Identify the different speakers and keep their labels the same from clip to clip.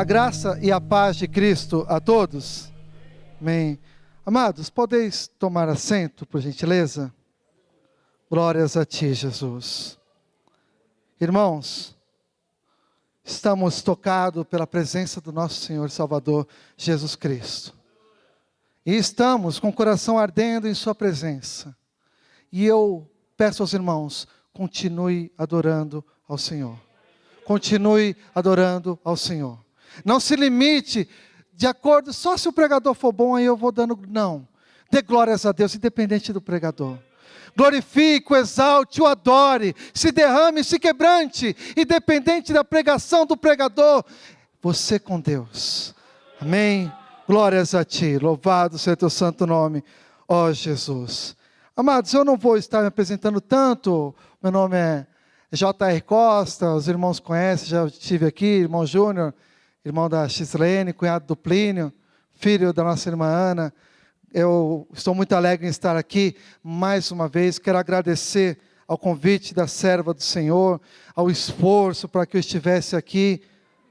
Speaker 1: graça e a paz de Cristo a todos. Amém. Amados, podeis tomar assento, por gentileza? Glórias a Ti, Jesus. Irmãos, estamos tocados pela presença do nosso Senhor e Salvador, Jesus Cristo. E estamos com o coração ardendo em Sua presença. E eu peço aos irmãos, continue adorando ao Senhor. Continue adorando ao Senhor. Não se limite de acordo, só se o pregador for bom, aí eu vou dando, não. Dê glórias a Deus, independente do pregador. Glorifique, o exalte, o adore, se derrame, se quebrante, independente da pregação do pregador. Você com Deus. Amém. Glórias a Ti, louvado seja Teu santo nome, ó Jesus. Amados, eu não vou estar me apresentando tanto, meu nome é J.R. Costa, os irmãos conhecem, já estive aqui, irmão Júnior, irmão da Xislene, cunhado do Plínio, filho da nossa irmã Ana. Eu estou muito alegre em estar aqui mais uma vez. Quero agradecer ao convite da serva do Senhor, ao esforço para que eu estivesse aqui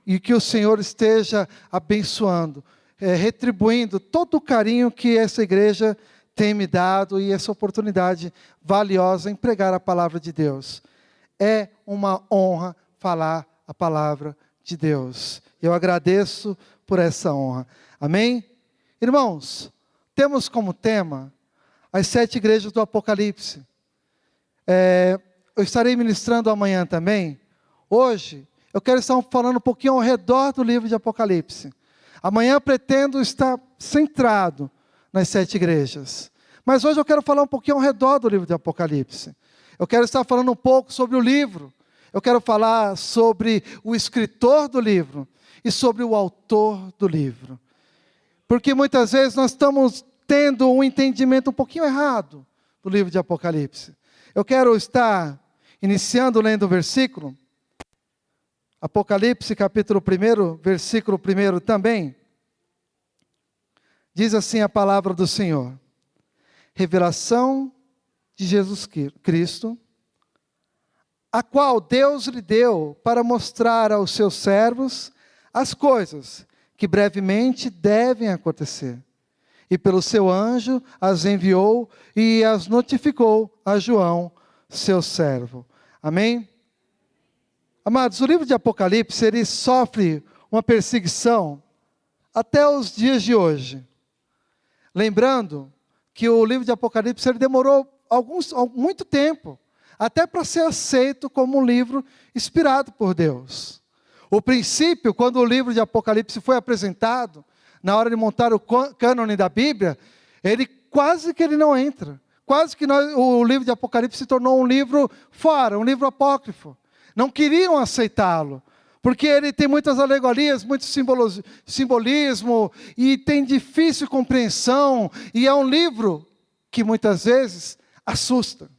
Speaker 1: e que o Senhor esteja abençoando, retribuindo todo o carinho que essa igreja tem me dado e essa oportunidade valiosa em pregar a palavra de Deus. É uma honra falar a palavra de Deus. Eu agradeço por essa honra. Amém? Irmãos, temos como tema as 7 igrejas do Apocalipse. Eu estarei ministrando amanhã também. Hoje, eu quero estar falando um pouquinho ao redor do livro de Apocalipse. Amanhã pretendo estar centrado nas 7 igrejas. Mas hoje eu quero falar um pouquinho ao redor do livro de Apocalipse. Eu quero estar falando um pouco sobre o livro. Eu quero falar sobre o escritor do livro e sobre o autor do livro. Porque muitas vezes nós estamos tendo um entendimento um pouquinho errado do livro de Apocalipse. Eu quero estar iniciando lendo o versículo. Apocalipse capítulo 1, versículo 1 também. Diz assim a palavra do Senhor. Revelação de Jesus Cristo, a qual Deus lhe deu para mostrar aos seus servos as coisas que brevemente devem acontecer. E pelo seu anjo as enviou e as notificou a João, seu servo. Amém? Amados, o livro de Apocalipse, ele sofre uma perseguição até os dias de hoje. Lembrando que o livro de Apocalipse ele demorou muito tempo, até para ser aceito como um livro inspirado por Deus. O princípio, quando o livro de Apocalipse foi apresentado, na hora de montar o cânone da Bíblia, ele quase que ele não entra. Quase que o livro de Apocalipse se tornou um livro fora, um livro apócrifo. Não queriam aceitá-lo, porque ele tem muitas alegorias, muito simbolismo, e tem difícil compreensão, e é um livro que muitas vezes assusta.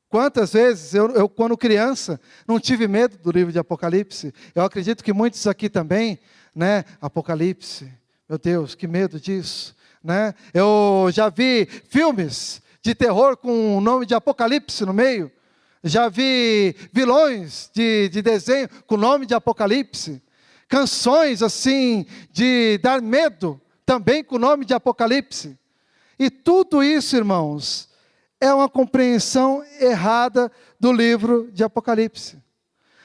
Speaker 1: Quantas vezes, eu quando criança, não tive medo do livro de Apocalipse. Eu acredito que muitos aqui também, né? Apocalipse, meu Deus, que medo disso, né? Eu já vi filmes de terror com o nome de Apocalipse no meio. Já vi vilões de desenho com o nome de Apocalipse. Canções assim, de dar medo, também com o nome de Apocalipse. E tudo isso, irmãos, é uma compreensão errada do livro de Apocalipse.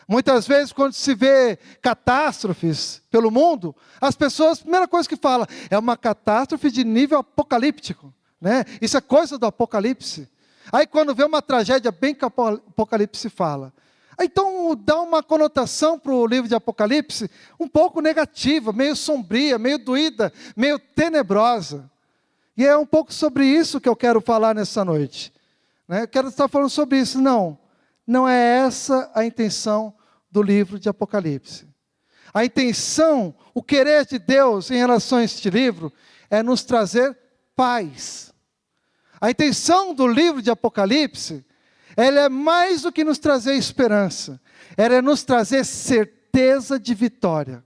Speaker 1: Muitas vezes, quando se vê catástrofes pelo mundo, as pessoas, a primeira coisa que falam, é uma catástrofe de nível apocalíptico, né? Isso é coisa do Apocalipse. Aí quando vê uma tragédia bem que o Apocalipse fala. Então dá uma conotação para o livro de Apocalipse um pouco negativa, meio sombria, meio doída, meio tenebrosa. E é um pouco sobre isso que eu quero falar nessa noite. Eu quero estar falando sobre isso. Não é essa a intenção do livro de Apocalipse. A intenção, o querer de Deus em relação a este livro, é nos trazer paz. A intenção do livro de Apocalipse, ela é mais do que nos trazer esperança. Ela é nos trazer certeza de vitória.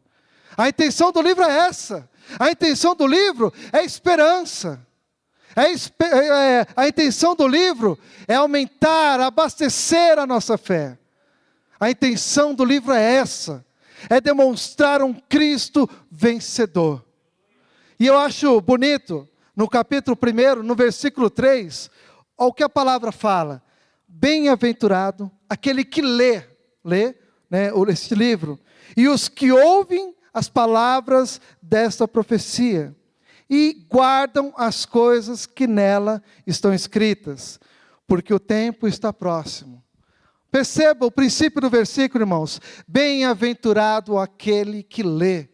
Speaker 1: A intenção do livro é essa. A intenção do livro é esperança. A intenção do livro é aumentar, abastecer a nossa fé. A intenção do livro é essa. é demonstrar um Cristo vencedor. E eu acho bonito, no capítulo 1, no versículo 3, olha o que a palavra fala: bem-aventurado aquele que lê, né, este livro, e os que ouvem as palavras desta profecia, e guardam as coisas que nela estão escritas, porque o tempo está próximo. Perceba o princípio do versículo, irmãos: bem-aventurado aquele que lê.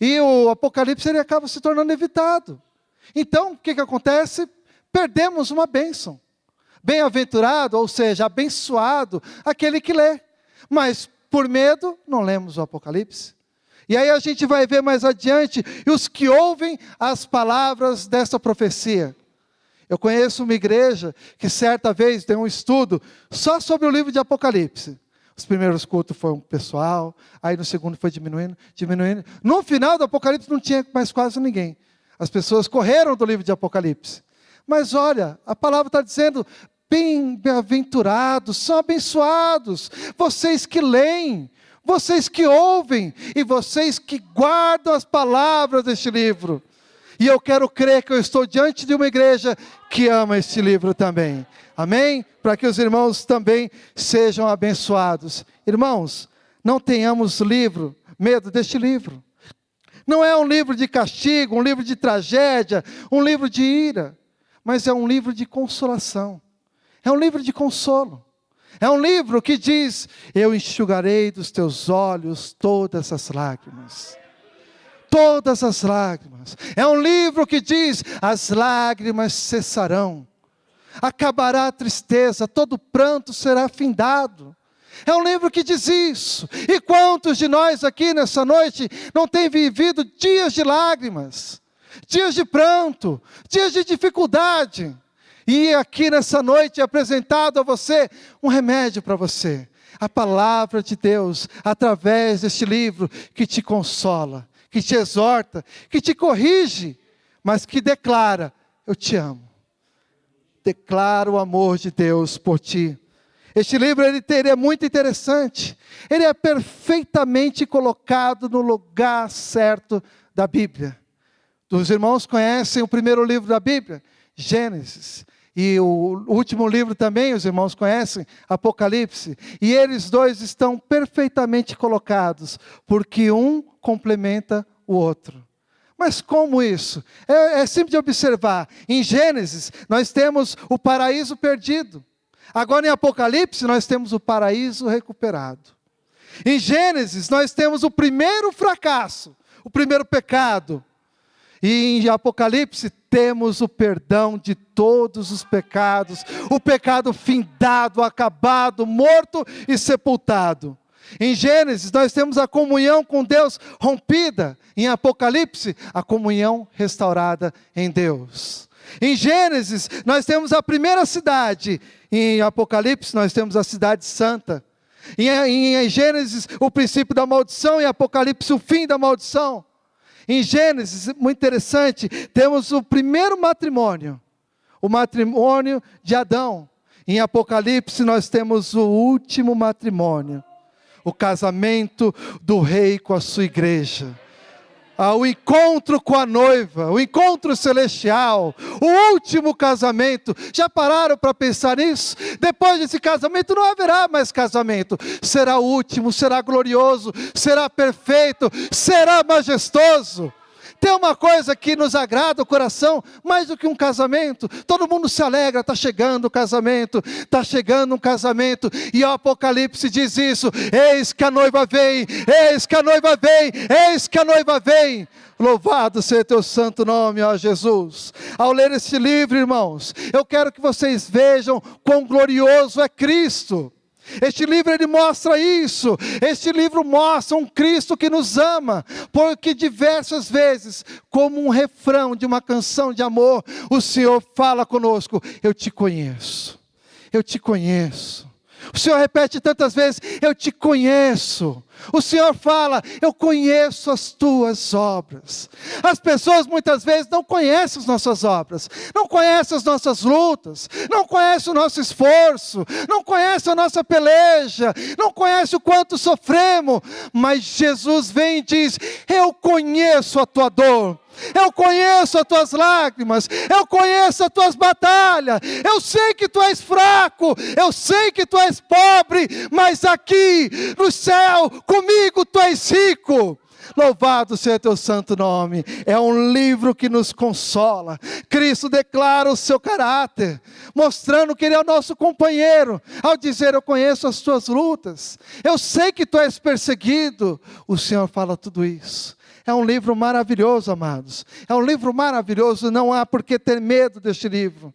Speaker 1: E o Apocalipse ele acaba se tornando evitado. Então, o que acontece? Perdemos uma bênção. Bem-aventurado, ou seja, abençoado, aquele que lê. Mas, por medo, não lemos o Apocalipse. E aí a gente vai ver mais adiante, e os que ouvem as palavras dessa profecia. Eu conheço uma igreja que certa vez deu um estudo só sobre o livro de Apocalipse. Os primeiros cultos foi um pessoal, aí no segundo foi diminuindo. No final do Apocalipse não tinha mais quase ninguém. As pessoas correram do livro de Apocalipse. Mas olha, a palavra está dizendo: bem-aventurados, são abençoados, vocês que leem, vocês que ouvem, e vocês que guardam as palavras deste livro. E eu quero crer que eu estou diante de uma igreja que ama este livro também. Amém? Para que os irmãos também sejam abençoados. Irmãos, não tenhamos medo deste livro. Não é um livro de castigo, um livro de tragédia, um livro de ira, mas é um livro de consolação. É um livro de consolo. É um livro que diz: eu enxugarei dos teus olhos todas as lágrimas. Todas as lágrimas. É um livro que diz: as lágrimas cessarão. Acabará a tristeza, todo pranto será findado. É um livro que diz isso. E quantos de nós aqui nessa noite não tem vivido dias de lágrimas, dias de pranto, dias de dificuldade? E aqui nessa noite é apresentado a você um remédio para você. A palavra de Deus, através deste livro, que te consola, que te exorta, que te corrige, mas que declara: eu te amo. Declara o amor de Deus por ti. Este livro ele é muito interessante. Ele é perfeitamente colocado no lugar certo da Bíblia. Os irmãos conhecem o primeiro livro da Bíblia? Gênesis. E o último livro também, os irmãos conhecem, Apocalipse. E eles dois estão perfeitamente colocados, porque um complementa o outro. Mas como isso? É simples de observar. Em Gênesis, nós temos o paraíso perdido. Agora em Apocalipse, nós temos o paraíso recuperado. Em Gênesis, nós temos o primeiro fracasso, o primeiro pecado. E em Apocalipse, temos o perdão de todos os pecados, o pecado findado, acabado, morto e sepultado. Em Gênesis, nós temos a comunhão com Deus rompida. Em Apocalipse, a comunhão restaurada em Deus. Em Gênesis, nós temos a primeira cidade. Em Apocalipse, nós temos a cidade santa. Em Gênesis, o princípio da maldição. Em Apocalipse, o fim da maldição. Em Gênesis, muito interessante, temos o primeiro matrimônio. O matrimônio de Adão. Em Apocalipse, nós temos o último matrimônio. O casamento do rei com a sua igreja. O encontro com a noiva, o encontro celestial, o último casamento. Já pararam para pensar nisso? Depois desse casamento não haverá mais casamento. Será o último, será glorioso, será perfeito, será majestoso. Tem uma coisa que nos agrada o coração, mais do que um casamento. Todo mundo se alegra, está chegando o casamento, está chegando um casamento. E o Apocalipse diz isso: eis que a noiva vem, eis que a noiva vem, eis que a noiva vem. Louvado seja teu santo nome, ó Jesus. Ao ler este livro, irmãos, eu quero que vocês vejam quão glorioso é Cristo. Este livro ele mostra isso. Este livro mostra um Cristo que nos ama, porque diversas vezes, como um refrão de uma canção de amor, o Senhor fala conosco: eu te conheço, eu te conheço. O Senhor repete tantas vezes: eu te conheço. O Senhor fala: eu conheço as tuas obras. As pessoas muitas vezes não conhecem as nossas obras, não conhecem as nossas lutas, não conhecem o nosso esforço, não conhecem a nossa peleja, não conhecem o quanto sofremos, mas Jesus vem e diz: eu conheço a tua dor, eu conheço as tuas lágrimas, eu conheço as tuas batalhas, eu sei que tu és fraco, eu sei que tu és pobre, mas aqui no céu, comigo tu és rico. Louvado seja teu santo nome. É um livro que nos consola. Cristo declara o seu caráter, mostrando que Ele é o nosso companheiro, ao dizer: eu conheço as tuas lutas, eu sei que tu és perseguido. O Senhor fala tudo isso. É um livro maravilhoso, amados. É um livro maravilhoso, não há por que ter medo deste livro.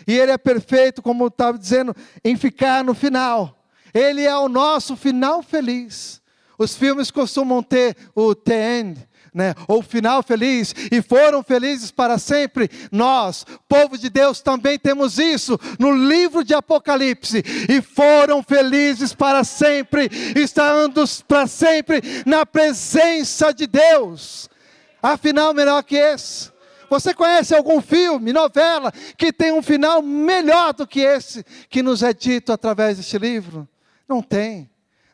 Speaker 1: E ele é perfeito, como eu estava dizendo, em ficar no final. Ele é o nosso final feliz. Os filmes costumam ter o The End, né? Ou final feliz, e foram felizes para sempre. Nós, povo de Deus, também temos isso no livro de Apocalipse, e foram felizes para sempre, estando para sempre na presença de Deus. Afinal, melhor que esse? Você conhece algum filme, novela, que tem um final melhor do que esse, que nos é dito através deste livro? Não tem.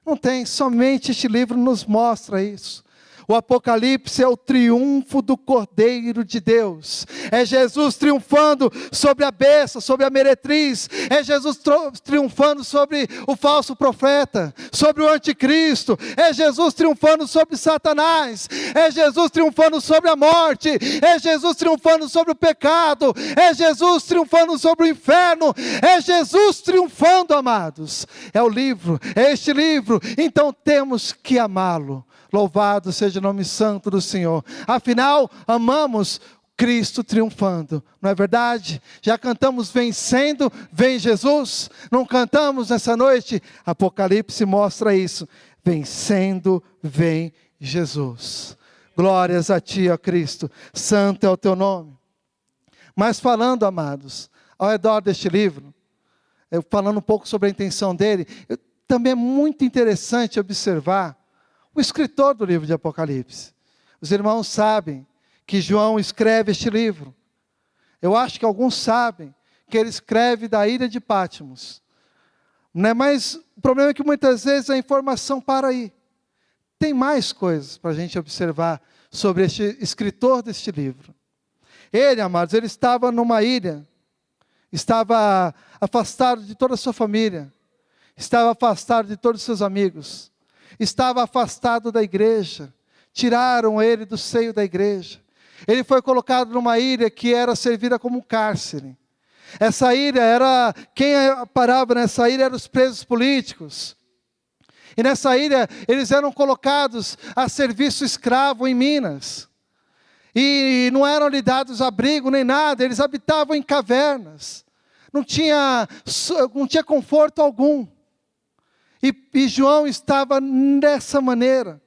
Speaker 1: Não tem, somente este livro nos mostra isso. O Apocalipse é o triunfo do Cordeiro de Deus. É Jesus triunfando sobre a besta, sobre a meretriz. É Jesus triunfando sobre o falso profeta, sobre o anticristo. É Jesus triunfando sobre Satanás. É Jesus triunfando sobre a morte. É Jesus triunfando sobre o pecado. É Jesus triunfando sobre o inferno. É Jesus triunfando, amados. É o livro, é este livro. Então temos que amá-lo. Louvado seja o nome santo do Senhor. Afinal, amamos Cristo triunfando, não é verdade? Já cantamos vencendo, vem Jesus. Não cantamos nessa noite? Apocalipse mostra isso. Vencendo, vem Jesus. Glórias a ti, ó Cristo. Santo é o teu nome. Mas falando, amados, ao redor deste livro, falando um pouco sobre a intenção dele, também é muito interessante observar o escritor do livro de Apocalipse. Os irmãos sabem que João escreve este livro. Eu acho que alguns sabem que ele escreve da ilha de Patmos. Né? Mas o problema é que muitas vezes a informação para aí. Tem mais coisas para a gente observar sobre este escritor deste livro. Ele, amados, ele estava numa ilha, estava afastado de toda a sua família, estava afastado de todos os seus amigos, estava afastado da igreja, tiraram ele do seio da igreja. Ele foi colocado numa ilha que era servida como um cárcere. Essa ilha era, quem parava nessa ilha eram os presos políticos. E nessa ilha eles eram colocados a serviço escravo em minas. E não eram lhe dados abrigo nem nada, eles habitavam em cavernas. Não tinha conforto algum. E João estava dessa maneira.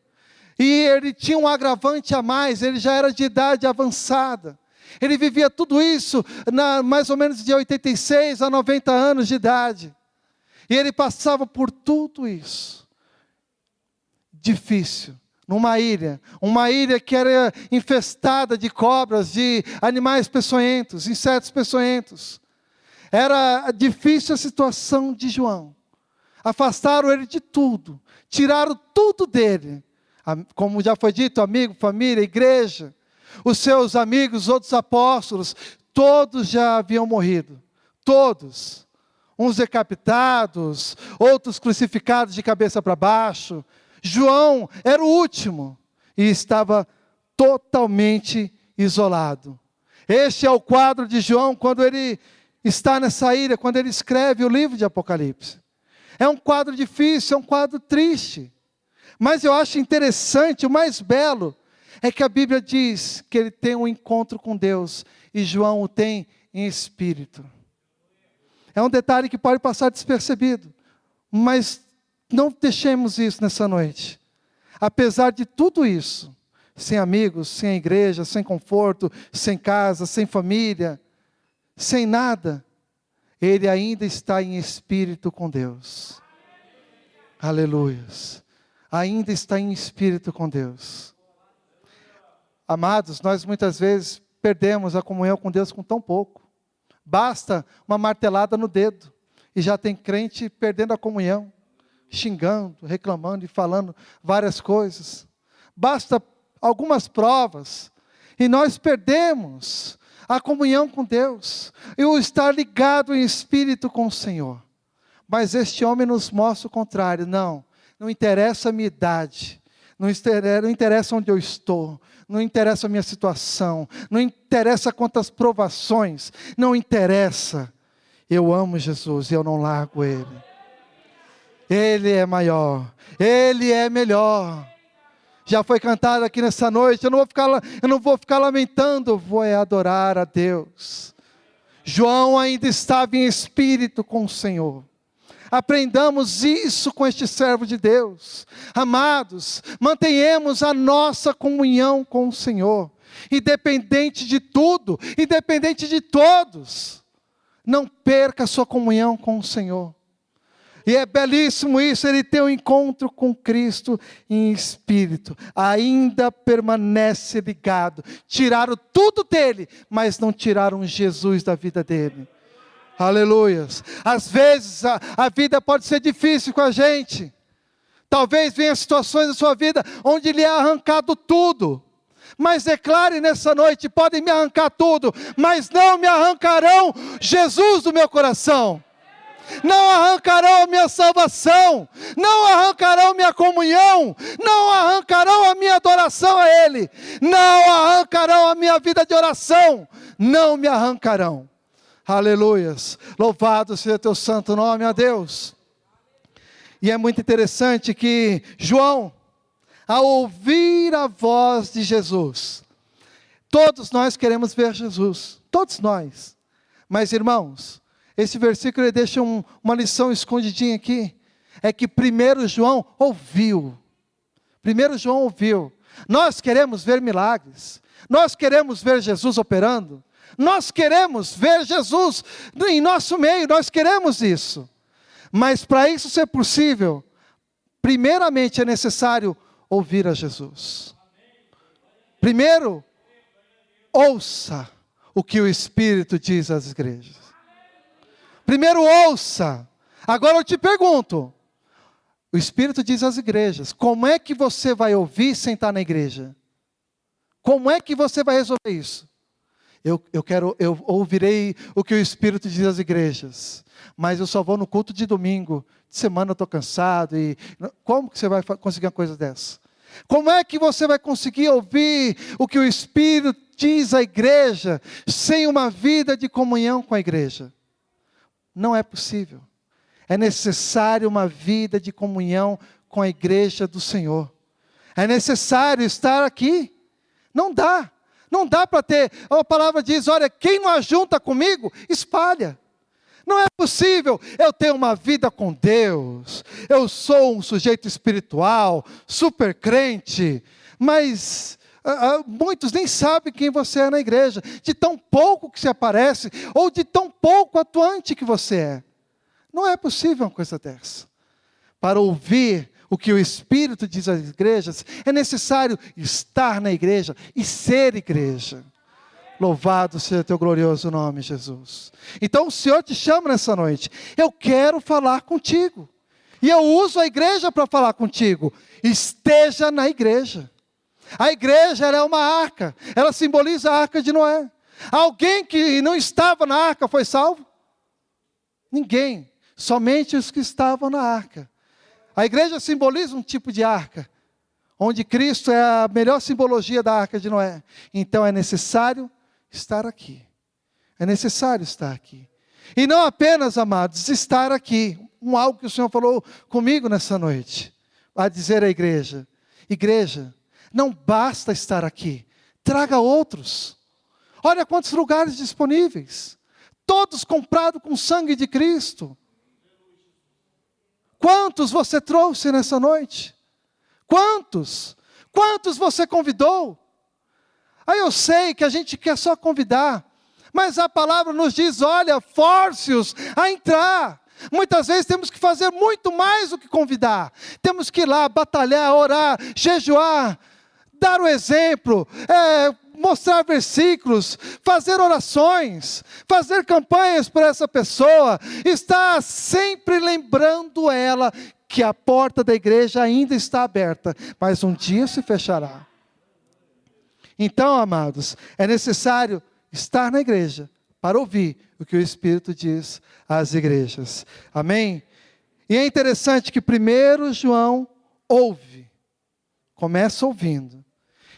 Speaker 1: E ele tinha um agravante a mais, ele já era de idade avançada. Ele vivia tudo isso, mais ou menos de 86 a 90 anos de idade. E ele passava por tudo isso. Difícil. Numa ilha que era infestada de cobras, de animais peçonhentos, insetos peçonhentos. Era difícil a situação de João. Afastaram ele de tudo, tiraram tudo dele, como já foi dito, amigo, família, igreja, os seus amigos, os outros apóstolos, todos já haviam morrido, todos, uns decapitados, outros crucificados de cabeça para baixo. João era o último, e estava totalmente isolado. Este é o quadro de João, quando ele está nessa ilha, quando ele escreve o livro de Apocalipse. É um quadro difícil, é um quadro triste. Mas eu acho interessante, o mais belo, é que a Bíblia diz que ele tem um encontro com Deus. E João o tem em espírito. É um detalhe que pode passar despercebido. Mas não deixemos isso nessa noite. Apesar de tudo isso, sem amigos, sem igreja, sem conforto, sem casa, sem família, sem nada, ele ainda está em espírito com Deus. Aleluias. Ainda está em espírito com Deus. Amados, nós muitas vezes perdemos a comunhão com Deus com tão pouco. Basta uma martelada no dedo e já tem crente perdendo a comunhão, xingando, reclamando e falando várias coisas. Basta algumas provas e nós perdemos a comunhão com Deus e o estar ligado em espírito com o Senhor. Mas este homem nos mostra o contrário. Não interessa a minha idade, não interessa onde eu estou, não interessa a minha situação, não interessa quantas provações, não interessa. Eu amo Jesus e eu não largo Ele. Ele é maior, Ele é melhor. Já foi cantado aqui nessa noite, eu não vou ficar lamentando, vou adorar a Deus. João ainda estava em espírito com o Senhor. Aprendamos isso com este servo de Deus. Amados, mantenhamos a nossa comunhão com o Senhor. Independente de tudo, independente de todos. Não perca a sua comunhão com o Senhor. E é belíssimo isso, ele tem um encontro com Cristo em espírito. Ainda permanece ligado. Tiraram tudo dele, mas não tiraram Jesus da vida dele. Aleluias. Às vezes a vida pode ser difícil com a gente. Talvez venha situações na sua vida onde lhe é arrancado tudo. Mas declare nessa noite, podem me arrancar tudo, mas não me arrancarão Jesus do meu coração. Não arrancarão a minha salvação, não arrancarão minha comunhão, não arrancarão a minha adoração a Ele, não arrancarão a minha vida de oração, não me arrancarão. Aleluias, louvado seja teu santo nome, ó Deus. E é muito interessante que João, ao ouvir a voz de Jesus, todos nós queremos ver Jesus, todos nós, mas irmãos, esse versículo ele deixa uma lição escondidinha aqui, é que primeiro João ouviu, nós queremos ver milagres, nós queremos ver Jesus operando, nós queremos ver Jesus em nosso meio, nós queremos isso, mas para isso ser possível, primeiramente é necessário ouvir a Jesus. Primeiro, ouça o que o Espírito diz às igrejas. Primeiro ouça. Agora eu te pergunto, o Espírito diz às igrejas, como é que você vai ouvir sem estar na igreja? Como é que você vai resolver isso? Eu ouvirei o que o Espírito diz às igrejas, mas eu só vou no culto de domingo, de semana eu estou cansado, como que você vai conseguir uma coisa dessa? Como é que você vai conseguir ouvir o que o Espírito diz à igreja, sem uma vida de comunhão com a igreja? Não é possível, é necessário uma vida de comunhão com a igreja do Senhor, é necessário estar aqui, não dá para ter, a palavra diz, olha, quem não ajunta comigo, espalha. Não é possível eu ter uma vida com Deus, eu sou um sujeito espiritual, super crente, mas muitos nem sabem quem você é na igreja, de tão pouco que se aparece, ou de tão pouco atuante que você é. Não é possível uma coisa dessa. Para ouvir o que o Espírito diz às igrejas, é necessário estar na igreja e ser igreja. Louvado seja teu glorioso nome, Jesus. Então o Senhor te chama nessa noite. Eu quero falar contigo. E eu uso a igreja para falar contigo. Esteja na igreja. A igreja ela é uma arca. Ela simboliza a arca de Noé. Alguém que não estava na arca foi salvo? Ninguém. Somente os que estavam na arca. A igreja simboliza um tipo de arca, onde Cristo é a melhor simbologia da arca de Noé. Então é necessário estar aqui. É necessário estar aqui. E não apenas, amados, estar aqui. Algo que o Senhor falou comigo nessa noite. A dizer à igreja, igreja, não basta estar aqui. Traga outros. Olha quantos lugares disponíveis. Todos comprados com sangue de Cristo. Quantos você trouxe nessa noite? Quantos? Quantos você convidou? Aí eu sei que a gente quer só convidar, mas a palavra nos diz, olha, force-os a entrar, Muitas vezes temos que fazer muito mais do que convidar. Temos que ir lá, batalhar, orar, jejuar, dar o exemplo, mostrar versículos, fazer orações, fazer campanhas para essa pessoa, estar sempre lembrando ela que a porta da igreja ainda está aberta, mas um dia se fechará. Então, amados, é necessário estar na igreja para ouvir o que o Espírito diz às igrejas. Amém? E é interessante que primeiro João ouve, começa ouvindo,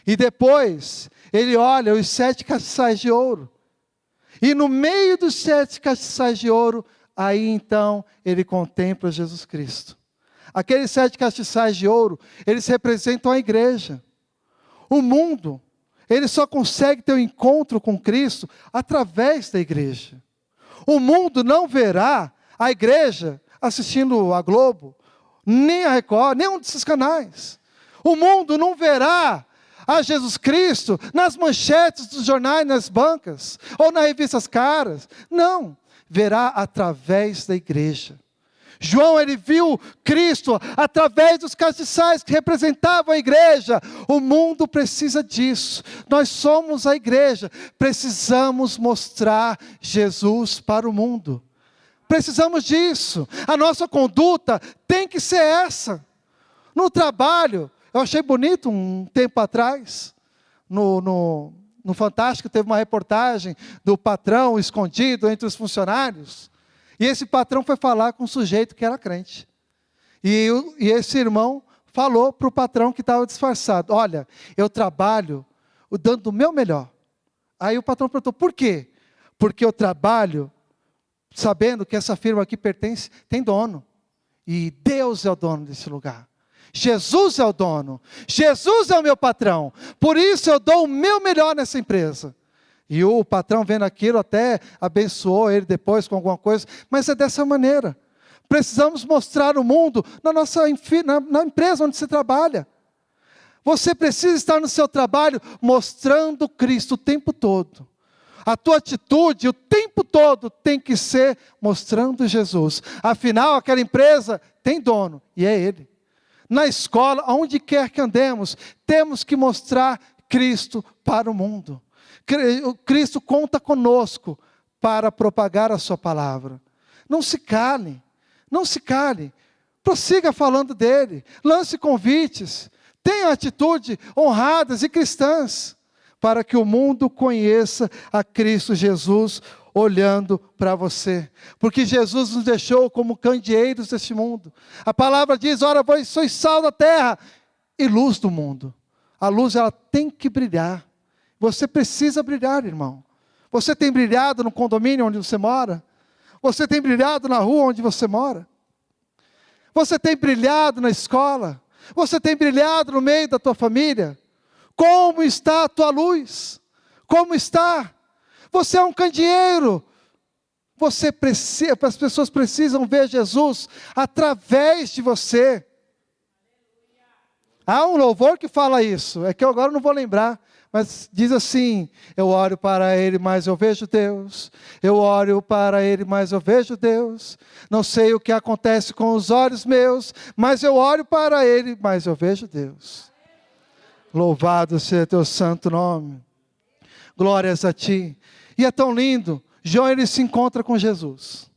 Speaker 1: e depois ele olha os 7 castiçais de ouro, e no meio dos 7 castiçais de ouro, aí então ele contempla Jesus Cristo. Aqueles 7 castiçais de ouro, eles representam a igreja. O mundo, ele só consegue ter um encontro com Cristo através da igreja. O mundo não verá a igreja assistindo a Globo, nem a Record, nenhum desses canais. O mundo não verá a Jesus Cristo nas manchetes dos jornais, nas bancas, ou nas revistas caras. Não, verá através da igreja. João, ele viu Cristo através dos castiçais que representavam a igreja. O mundo precisa disso. Nós somos a igreja. Precisamos mostrar Jesus para o mundo. Precisamos disso. A nossa conduta tem que ser essa. No trabalho, eu achei bonito um tempo atrás, no Fantástico teve uma reportagem do patrão escondido entre os funcionários. E esse patrão foi falar com um sujeito que era crente. E esse irmão falou para o patrão que estava disfarçado: olha, eu trabalho dando o meu melhor. Aí o patrão perguntou: por quê? Porque eu trabalho sabendo que essa firma aqui pertence, tem dono. E Deus é o dono desse lugar. Jesus é o dono. Jesus é o meu patrão. Por isso eu dou o meu melhor nessa empresa. E o patrão, vendo aquilo, até abençoou ele depois com alguma coisa. Mas é dessa maneira. Precisamos mostrar o mundo na empresa onde você trabalha. Você precisa estar no seu trabalho mostrando Cristo o tempo todo. A tua atitude o tempo todo tem que ser mostrando Jesus. Afinal, aquela empresa tem dono, e é Ele. Na escola, onde quer que andemos, temos que mostrar Cristo para o mundo. Cristo conta conosco para propagar a sua palavra. Não se cale, não se cale. Prossiga falando dele, lance convites, tenha atitude honradas e cristãs, para que o mundo conheça a Cristo Jesus olhando para você. Porque Jesus nos deixou como candeeiros deste mundo. A palavra diz: ora, vós sois sal da terra e luz do mundo. A luz, ela tem que brilhar. Você precisa brilhar, irmão. Você tem brilhado no condomínio onde você mora? Você tem brilhado na rua onde você mora? Você tem brilhado na escola? Você tem brilhado no meio da tua família? Como está a tua luz? Como está? Você é um candeeiro. As pessoas precisam ver Jesus através de você. Há um louvor que fala isso, é que eu agora não vou lembrar. Mas diz assim: eu oro para Ele, mas eu vejo Deus. Eu oro para Ele, mas eu vejo Deus. Não sei o que acontece com os olhos meus, mas eu oro para Ele, mas eu vejo Deus. Louvado seja teu santo nome. Glórias a ti. E é tão lindo. João, ele se encontra com Jesus.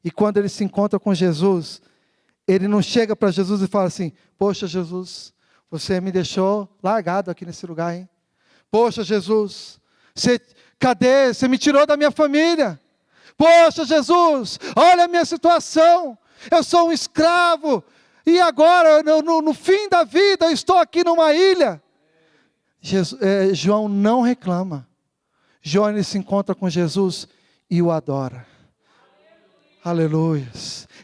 Speaker 1: E quando ele se encontra com Jesus, ele não chega para Jesus e fala assim: poxa, Jesus, você me deixou largado aqui nesse lugar, hein? Poxa, Jesus, cadê? Você me tirou da minha família. Poxa, Jesus, olha a minha situação. Eu sou um escravo. E agora, no fim da vida, eu estou aqui numa ilha. João não reclama. João, ele se encontra com Jesus e o adora. Aleluia.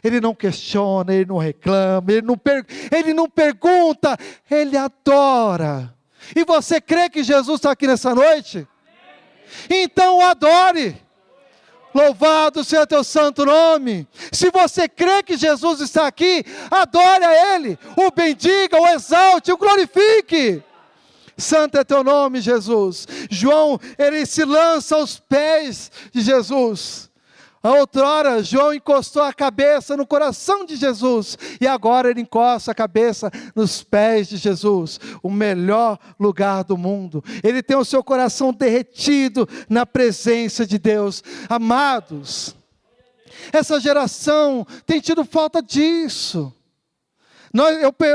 Speaker 1: Ele não questiona, ele não reclama, ele não pergunta, ele adora. E você crê que Jesus está aqui nessa noite? Então o adore. Louvado seja teu santo nome. Se você crê que Jesus está aqui, adore a Ele, o bendiga, o exalte, o glorifique. Santo é teu nome, Jesus. João, ele se lança aos pés de Jesus. Outrora, João encostou a cabeça no coração de Jesus, e agora ele encosta a cabeça nos pés de Jesus, o melhor lugar do mundo. Ele tem o seu coração derretido na presença de Deus. Amados, essa geração tem tido falta disso.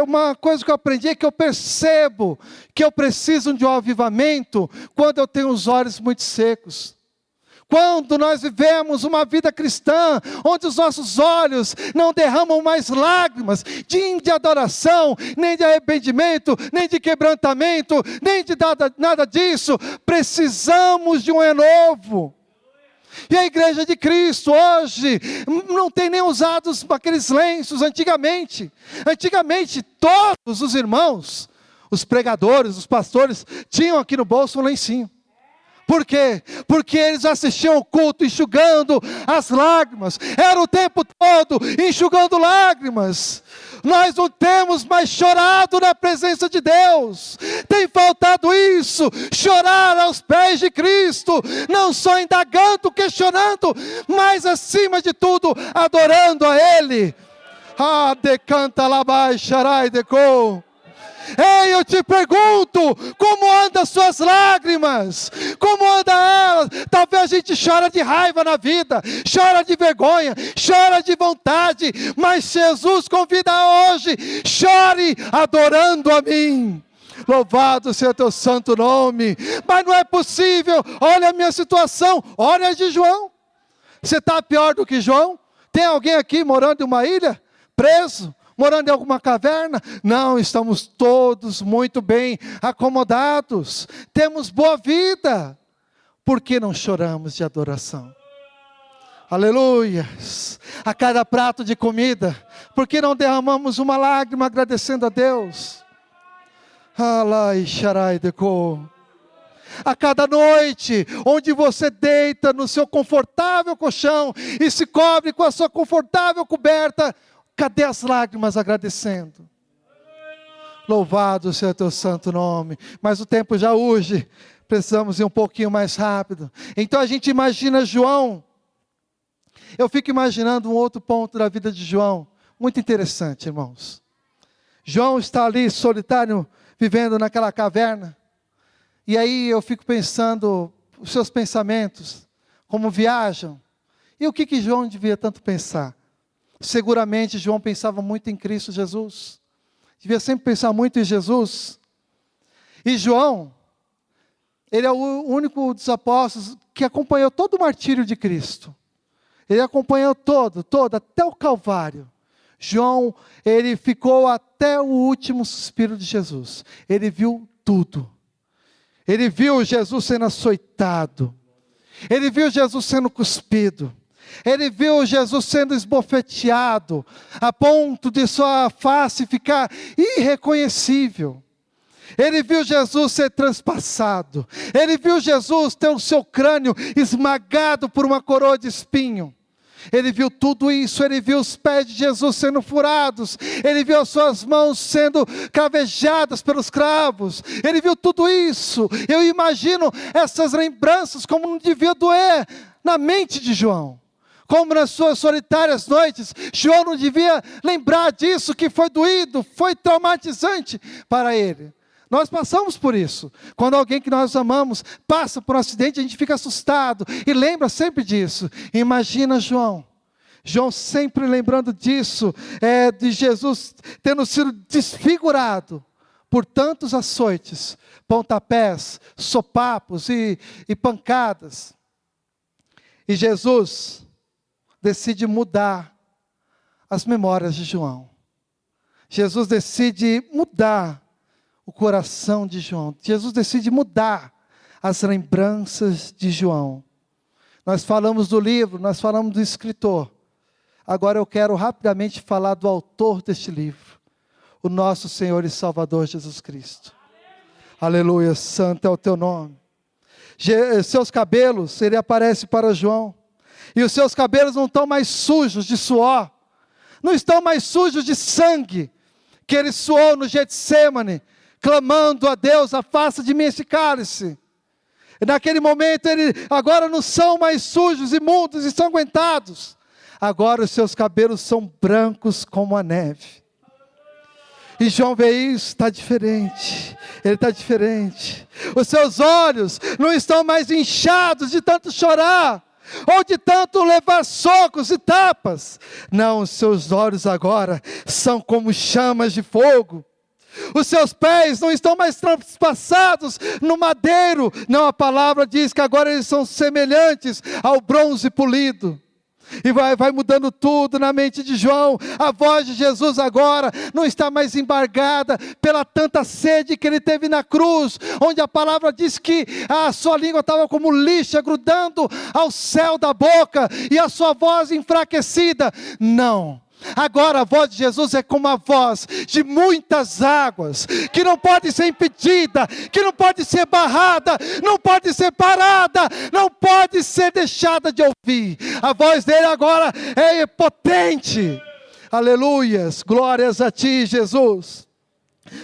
Speaker 1: Uma coisa que eu aprendi é que eu percebo que eu preciso de um avivamento quando eu tenho os olhos muito secos. Quando nós vivemos uma vida cristã, onde os nossos olhos não derramam mais lágrimas de adoração, nem de arrependimento, nem de quebrantamento, nem de nada disso, precisamos de um renovo. E a igreja de Cristo hoje não tem nem usado aqueles lenços antigamente. Antigamente todos os irmãos, os pregadores, os pastores, tinham aqui no bolso um lencinho. Por quê? Porque eles assistiam o culto enxugando as lágrimas. Era o tempo todo enxugando lágrimas. Nós não temos mais chorado na presença de Deus. Tem faltado isso, chorar aos pés de Cristo. Não só indagando, questionando, mas acima de tudo, adorando a Ele. Ah, decanta labai charai deco. Ei, eu te pergunto, como andam as suas lágrimas? Como anda elas? Talvez a gente chora de raiva na vida, chora de vergonha, chora de vontade, mas Jesus convida hoje, chore adorando a mim. Louvado seja teu santo nome. Mas não é possível, olha a minha situação, olha a de João. Você está pior do que João? Tem alguém aqui morando em uma ilha? Preso? Morando em alguma caverna? Não, estamos todos muito bem acomodados, temos boa vida. Por que não choramos de adoração? Aleluia! A cada prato de comida, por que não derramamos uma lágrima agradecendo a Deus? Alai sharai deco. A cada noite, onde você deita no seu confortável colchão e se cobre com a sua confortável coberta, cadê as lágrimas agradecendo? Louvado seja teu santo nome. Mas o tempo já urge, precisamos ir um pouquinho mais rápido. Então a gente imagina João. Eu fico imaginando um outro ponto da vida de João, muito interessante, irmãos. João está ali solitário, vivendo naquela caverna. E aí eu fico pensando, os seus pensamentos, como viajam. E o que João devia tanto pensar? Seguramente João pensava muito em Cristo Jesus. Devia sempre pensar muito em Jesus. E João, ele é o único dos apóstolos que acompanhou todo o martírio de Cristo. Ele acompanhou todo, até o Calvário. João, ele ficou até o último suspiro de Jesus. Ele viu tudo. Ele viu Jesus sendo açoitado. Ele viu Jesus sendo cuspido. Ele viu Jesus sendo esbofeteado, a ponto de sua face ficar irreconhecível. Ele viu Jesus ser transpassado. Ele viu Jesus ter o seu crânio esmagado por uma coroa de espinho. Ele viu tudo isso, ele viu os pés de Jesus sendo furados, ele viu as suas mãos sendo cravejadas pelos cravos, ele viu tudo isso. Eu imagino essas lembranças como não devia doer na mente de João. Como nas suas solitárias noites, João não devia lembrar disso, que foi doído, foi traumatizante para ele. Nós passamos por isso. Quando alguém que nós amamos passa por um acidente, a gente fica assustado e lembra sempre disso. Imagina João. João sempre lembrando disso, de Jesus tendo sido desfigurado por tantos açoites, pontapés, sopapos e pancadas. E Jesus decide mudar as memórias de João. Jesus decide mudar o coração de João. Jesus decide mudar as lembranças de João. Nós falamos do livro, nós falamos do escritor. Agora eu quero rapidamente falar do autor deste livro, o nosso Senhor e Salvador Jesus Cristo. Aleluia, santo é o teu nome. Seus cabelos, ele aparece para João. E os seus cabelos não estão mais sujos de suor, não estão mais sujos de sangue, que ele suou no Getsêmani, clamando a Deus, afasta de mim esse cálice. Naquele momento, eles agora não são mais sujos, imundos, ensanguentados. Agora os seus cabelos são brancos como a neve. E João vê isso, está diferente. Ele está diferente. Os seus olhos não estão mais inchados de tanto chorar, ou de tanto levar socos e tapas. Não, os seus olhos agora são como chamas de fogo. Os seus pés não estão mais transpassados no madeiro. Não, a palavra diz que agora eles são semelhantes ao bronze polido. E vai mudando tudo na mente de João. A voz de Jesus agora não está mais embargada pela tanta sede que ele teve na cruz, onde a palavra diz que a sua língua estava como lixa grudando ao céu da boca, e a sua voz enfraquecida. Não. Agora a voz de Jesus é como a voz de muitas águas, que não pode ser impedida, que não pode ser barrada, não pode ser parada, não pode ser deixada de ouvir. A voz dele agora é potente. Aleluias, glórias a ti, Jesus.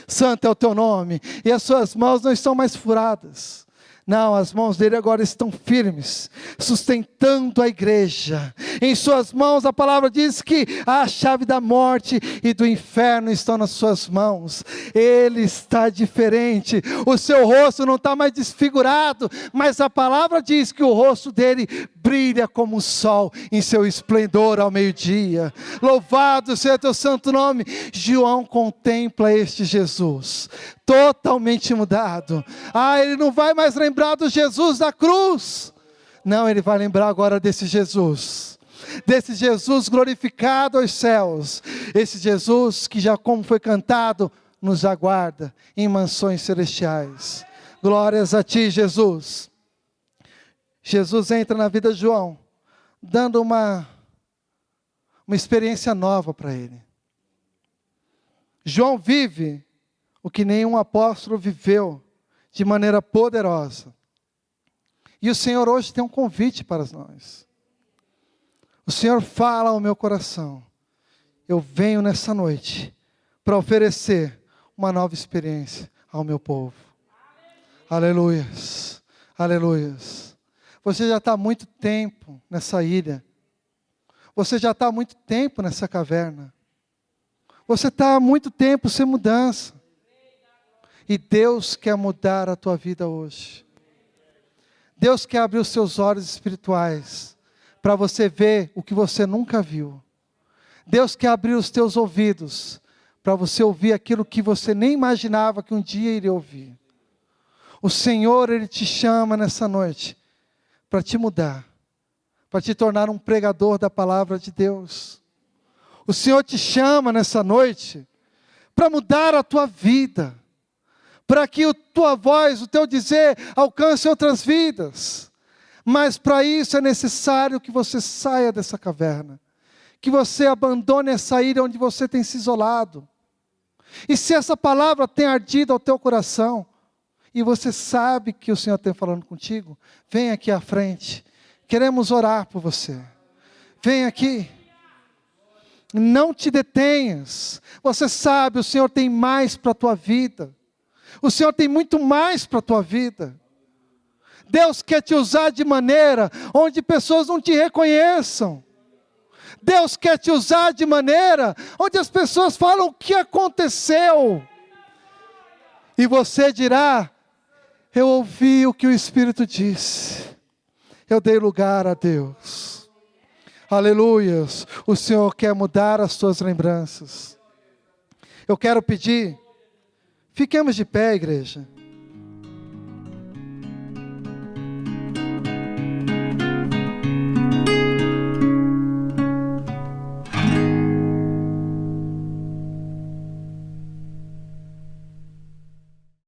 Speaker 1: Santo é o teu nome. E as suas mãos não estão mais furadas. Não, as mãos dele agora estão firmes, sustentando a igreja. Em suas mãos, a palavra diz que a chave da morte e do inferno estão nas suas mãos. Ele está diferente, o seu rosto não está mais desfigurado, mas a palavra diz que o rosto dele brilha como o sol em seu esplendor ao meio-dia. Louvado seja teu santo nome. João contempla este Jesus, totalmente mudado. Ele não vai mais lembrar do Jesus da cruz. Não, ele vai lembrar agora desse Jesus glorificado aos céus. Esse Jesus que, já como foi cantado, nos aguarda em mansões celestiais. Glórias a ti, Jesus. Jesus entra na vida de João, dando uma experiência nova para ele. João vive o que nenhum apóstolo viveu de maneira poderosa. E o Senhor hoje tem um convite para nós. O Senhor fala ao meu coração: eu venho nessa noite para oferecer uma nova experiência ao meu povo. Aleluias, aleluias. Você já está há muito tempo nessa ilha. Você já está há muito tempo nessa caverna. Você está há muito tempo sem mudança. E Deus quer mudar a tua vida hoje. Deus quer abrir os seus olhos espirituais para você ver o que você nunca viu. Deus quer abrir os teus ouvidos para você ouvir aquilo que você nem imaginava que um dia iria ouvir. O Senhor, Ele te chama nessa noite para te mudar, para te tornar um pregador da palavra de Deus. O Senhor te chama nessa noite para mudar a tua vida, para que a tua voz, o teu dizer alcance outras vidas. Mas para isso é necessário que você saia dessa caverna, que você abandone essa ilha onde você tem se isolado. E se essa palavra tem ardido ao teu coração, e você sabe que o Senhor está falando contigo, vem aqui à frente, queremos orar por você. Vem aqui. Não te detenhas. Você sabe, o Senhor tem mais para a tua vida. O Senhor tem muito mais para a tua vida. Deus quer te usar de maneira onde pessoas não te reconheçam. Deus quer te usar de maneira onde as pessoas falam: o que aconteceu? E você dirá: eu ouvi o que o Espírito disse. Eu dei lugar a Deus. Aleluias. O Senhor quer mudar as tuas lembranças. Eu quero pedir, fiquemos de pé, igreja.